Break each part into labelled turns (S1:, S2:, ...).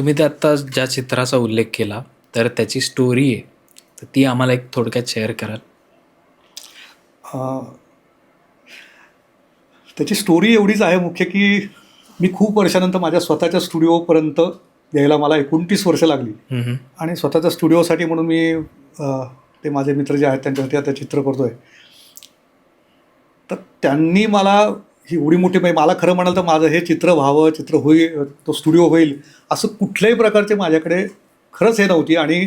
S1: तुम्ही ते आत्ता ज्या चित्राचा उल्लेख केला, तर त्याची स्टोरी आहे. तर ती आम्हाला एक थोडक्यात शेअर कराल?
S2: अ, त्याची स्टोरी एवढीच आहे मुख्य, की मी खूप वर्षानंतर माझ्या स्वतःच्या स्टुडिओपर्यंत यायला मला 29 वर्ष लागली.
S1: हं, हं.
S2: आणि स्वतःच्या स्टुडिओसाठी म्हणून मी ते माझे मित्र जे आहेत त्यांच्यासाठी आता चित्र करतोय. तर त्यांनी मला ही एवढी मोठी, म्हणजे मला खरं म्हणाल तर माझं हे चित्र व्हावं, चित्र होईल, तो स्टुडिओ होईल, असं कुठल्याही प्रकारचे माझ्याकडे खरंच हे नव्हती. आणि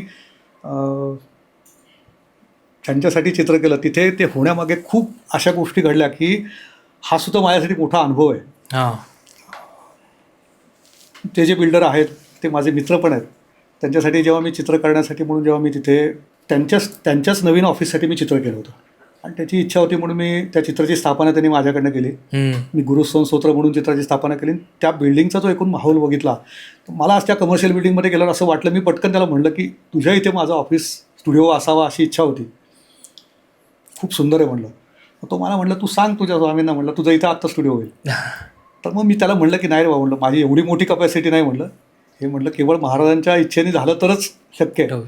S2: त्यांच्यासाठी चित्र केलं तिथे ते होण्यामागे खूप अशा गोष्टी घडल्या, की हा सुद्धा माझ्यासाठी मोठा अनुभव आहे.
S1: हां.
S2: ते जे बिल्डर आहेत ते माझे मित्र पण आहेत. त्यांच्यासाठी जेव्हा मी चित्र करण्यासाठी म्हणून जेव्हा मी तिथे त्यांच्याच नवीन ऑफिससाठी मी चित्र केलं होतं आणि त्याची इच्छा होती म्हणून मी त्या चित्राची स्थापना त्यांनी माझ्याकडनं केली.
S1: हं.
S2: मी गुरुस्थान स्तोत्र म्हणून चित्राची स्थापना केली. त्या बिल्डिंगचा जो एकूण माहोल बघितला तर मला आज त्या कमर्शियल बिल्डिंगमध्ये गेल्यावर असं वाटलं, मी पटकन त्याला म्हणलं की तुझ्या इथे माझा ऑफिस स्टुडिओ असावा अशी इच्छा होती. खूप सुंदर आहे म्हणलं. तो मला म्हणलं तू सांग तुझ्या स्वामींना, म्हणलं तुझं इथं आत्ता स्टुडिओ होईल. तर मग मी त्याला म्हणलं की नाही रे बाबा, म्हणलं माझी एवढी मोठी कपॅसिटी नाही, म्हणलं हे म्हणलं केवळ महाराजांच्या इच्छेने झालं तरच शक्य आहे.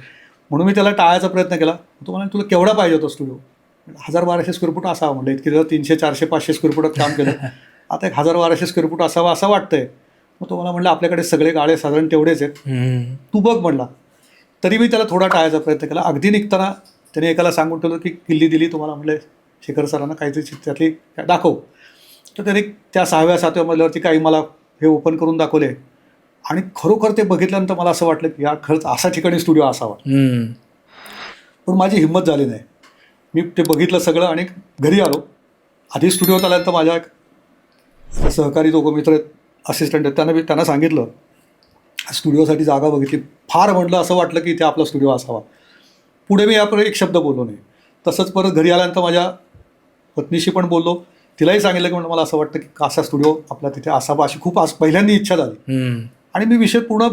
S2: म्हणून मी त्याला टाळायचा प्रयत्न केला. तो म्हणाला तुला केवढा पाहिजे होता स्टुडिओ? 1000-1200 स्क्वेअर फूट असावा. म्हणलं इतकी जर 300, 400, 500 स्क्वेअर फुटात काम केलं, आता 1000-1200 स्क्वेअर फूट असावा असं वाटतंय. मग तो मला म्हणलं आपल्याकडे सगळे गाळे साधारण तेवढेच आहेत, तू बघ म्हणला. तरी मी त्याला थोडा टाळायचा प्रयत्न केला. अगदी निघताना त्याने एकाला सांगून ठेवलं की किल्ली दिली तुम्हाला, म्हणलं शेखर सरांना काहीतरी त्यातली दाखव. तर त्याने त्या 6व्या-7व्या मजल्यावरती काही मला हे ओपन करून दाखवले आणि खरोखर ते बघितल्यानंतर मला असं वाटलं की या खरंच अशा ठिकाणी स्टुडिओ असावा. पण माझी हिंमत झाली नाही. मी ते बघितलं सगळं आणि घरी आलो. आधी स्टुडिओत आल्यानंतर माझ्या एक सहकारी दोघं मित्र आहेत, असिस्टंट आहेत, त्यांना सांगितलं स्टुडिओसाठी जागा बघितली, फार म्हटलं असं वाटलं की इथे आपला स्टुडिओ असावा. पुढे मी यापुढे एक शब्द बोललो नाही. तसंच परत घरी आल्यानंतर माझ्या पत्नीशी पण बोललो, तिलाही सांगितलं की म्हणलं मला असं वाटतं की असा स्टुडिओ आपला तिथे असावा, अशी खूप पहिल्यांदा इच्छा झाली. आणि मी विषय पूर्ण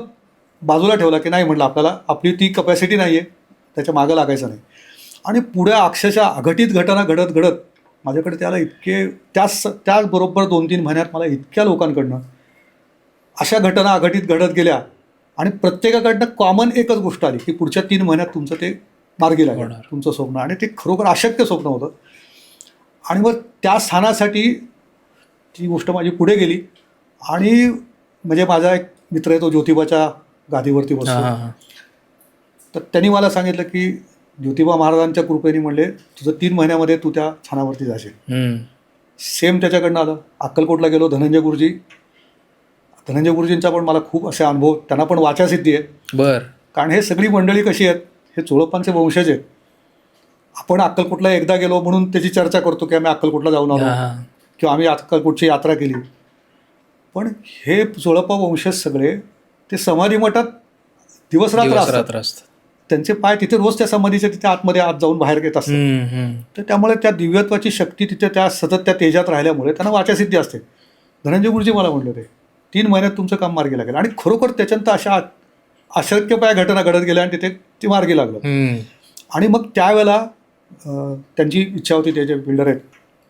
S2: बाजूला ठेवला की नाही म्हणलं आपल्याला आपली ती कपॅसिटी नाही आहे, त्याच्या मागं लागायचं नाही. आणि पुढे अक्षरशः अघटित घटना घडत घडत माझ्याकडे त्याला इतके त्याचबरोबर 2-3 महिन्यात मला इतक्या लोकांकडनं अशा घटना अघटित घडत गेल्या आणि प्रत्येकाकडनं कॉमन एकच गोष्ट आली की पुढच्या 3 महिन्यात तुमचं ते मार्गी लागणार, तुमचं स्वप्न. आणि ते खरोखर अशक्य स्वप्न होतं. आणि मग त्या स्थानासाठी ती गोष्ट माझी पुढे गेली. आणि म्हणजे माझा एक मित्र आहे, तो ज्योतिबाच्या गादीवरती बसतो. तर त्यांनी मला सांगितलं की ज्योतिबा महाराजांच्या कृपेने म्हणले तुझं 3 महिन्यामध्ये तू त्या स्थानावरती जाशील. सेम त्याच्याकडनं आलं. अक्कलकोटला गेलो, धनंजय गुरुजींचा पण मला खूप असे अनुभव, त्यांना पण वाचासिद्धी आहे.
S1: बरं.
S2: कारण हे सगळी मंडळी कशी आहेत, हे चोळप्पांचे वंशज आहेत. आपण अक्कलकोटला एकदा गेलो म्हणून त्याची चर्चा करतो की आम्ही अक्कलकोटला जाऊन आलो किंवा आम्ही अक्कलकोटची यात्रा केली. पण हे चोळप्पा वंशज सगळे ते समाधी मठात दिवस रात्र असतात. त्यांचे पाय तिथे रोज त्या समाधीच्या तिथे आतमध्ये आत जाऊन बाहेर येत असतात. तर त्यामुळे त्या दिव्यत्वाची शक्ती तिथे त्या सतत त्या तेजात राहिल्यामुळे त्यांना वाचासिद्धी असते. धनंजय गुरुजी मला म्हणले होते 3 महिन्यात तुमचं काम मार्गी लागेल. आणि खरोखर त्याच्यानंतर अशा अशक्यपाय घटना घडत गेल्या आणि तिथे ते मार्गी लागलं. आणि मग त्यावेळेला त्यांची इच्छा होती, ते जे बिल्डर आहेत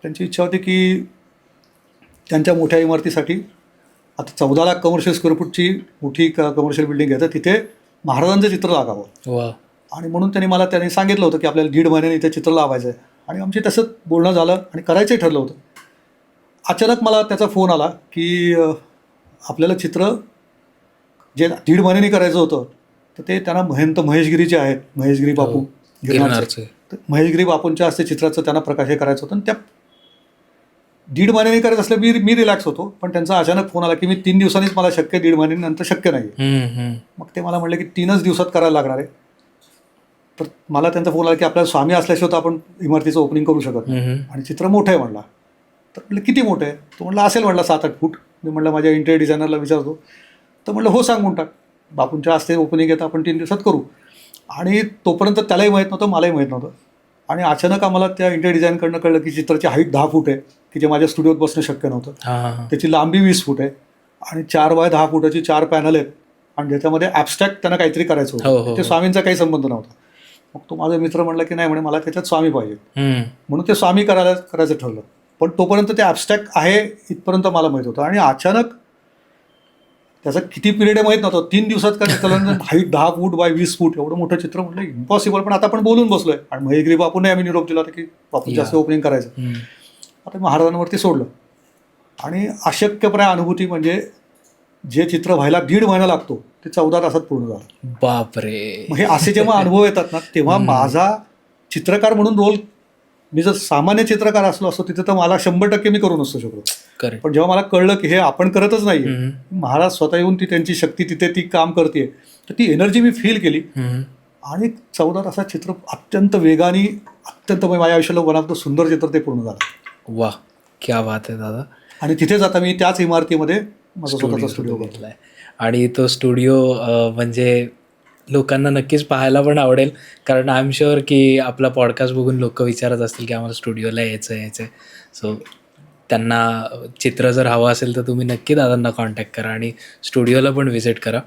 S2: त्यांची इच्छा होती की त्यांच्या मोठ्या इमारतीसाठी आता 14 लाख कमर्शियल स्क्वेअर फूटची मोठी कमर्शियल बिल्डिंग आहे, तर तिथे महाराजांचं चित्र लागावं. आणि म्हणून त्यांनी सांगितलं होतं की आपल्याला 1.5 महिन्याने इथे चित्र लावायचं आहे. आणि आमचे तसंच बोलणं झालं आणि करायचंही ठरलं होतं. अचानक मला त्याचा फोन आला की आपल्याला चित्र जे 1.5 महिन्याने करायचं होतं तर ते त्यांना महंत महेशगिरी जे आहेत, महेशगिरी बापू गिरणारचे, तर महेशगिरी बापूंच्या हस्ते चित्राचं त्यांना प्रकाश हे करायचं होतं. आणि त्या 1.5 महिन्याने करायचं असलं मी रिलॅक्स होतो. पण त्यांचा अचानक फोन आला की मी 3 दिवसांनीच मला शक्य, 1.5 महिन्यानंतर शक्य नाही. मग ते मला म्हणले की 3च दिवसात करायला लागणार आहे. तर मला त्यांचा फोन आला की आपल्याला स्वामी असल्याशिवाय तर आपण इमारतीचं ओपनिंग करू शकत नाही आणि चित्र मोठं आहे म्हणला. तर म्हटलं किती मोठं आहे? तो म्हणला असेल म्हणला 7-8 फूट. मी म्हणलं माझ्या इंटेरियर डिझायनरला विचारतो. तर म्हणलं हो सांगून टाक, बापूंच्या हस्ते ओपनिंग येतं आपण 3 दिवसात करू. आणि तोपर्यंत त्यालाही माहीत नव्हतं, मलाही माहीत नव्हतं. आणि अचानक आम्हाला त्या इंटेरियर डिझाईनकडनं कळलं की चित्राची हाईट 10 फूट आहे, की जे माझ्या स्टुडिओत बसणं शक्य नव्हतं. त्याची लांबी 20 फूट आहे आणि 4x10 फुटाची 4 पॅनल आहेत आणि ज्याच्यामध्ये ॲबस्ट्रॅक्ट त्यांना काहीतरी करायचं होतं. ते स्वामींचा काही संबंध नव्हता. मग तो माझा मित्र म्हणला की नाही म्हणे मला त्याच्यात स्वामी पाहिजे, म्हणून ते स्वामी करायचं ठरलं. पण तोपर्यंत ते ॲबस्ट्रॅक्ट आहे इथपर्यंत मला माहीत होतं. आणि अचानक त्याचा किती पिरियड आहे माहीत नव्हतं. 3 दिवसात का त्याला हाईट 10 फूट बाय 20 फूट एवढं मोठं चित्र म्हटलं इम्पॉसिबल. पण आता आपण बोलून बसलोय आणि महेशगिरी बापूंनी आम्ही निरोप दिला होता की बापू जास्त ओपनिंग करायचं. आता महाराजांवरती सोडलं आणि अशक्यप्राय अनुभूती म्हणजे जे चित्र व्हायला 1.5 महिना लागतो ते 14 तासात पूर्ण झालं.
S1: बापरे.
S2: मग हे असे जेव्हा अनुभव येतात ना तेव्हा माझा चित्रकार म्हणून रोल, मी जर सामान्य चित्रकार असलो असतो तिथे तर मला 100% मी करू नसतो शकलो.
S1: करेक्ट.
S2: पण जेव्हा मला कळलं की हे आपण करतच नाहीये, महाराज स्वतः येऊन ती त्यांची शक्ती तिथे ती काम करते, तर ती एनर्जी मी फील केली आणि 14 तासात चित्र अत्यंत वेगाने, अत्यंत माझ्या आयुष्याला वन ऑफ द सुंदर चित्र ते पूर्ण झालं.
S1: वा, क्या बात आहे दादा. आणि
S2: तिथेच आता मी त्याच इमारतीमध्ये माझा स्वतःचा स्टुडिओ घेतलाय.
S1: आणि तो स्टुडिओ म्हणजे लोकांना नक्कीच पाहायला पण आवडेल, कारण आय एम शुअर की आपला पॉडकास्ट बघून लोक विचारत असतील की आम्हाला स्टुडिओला यायचं. सो त्यांना चित्र जर हवं असेल तर तुम्ही नक्की दादांना कॉन्टॅक्ट करा आणि स्टुडिओला पण व्हिजिट करा.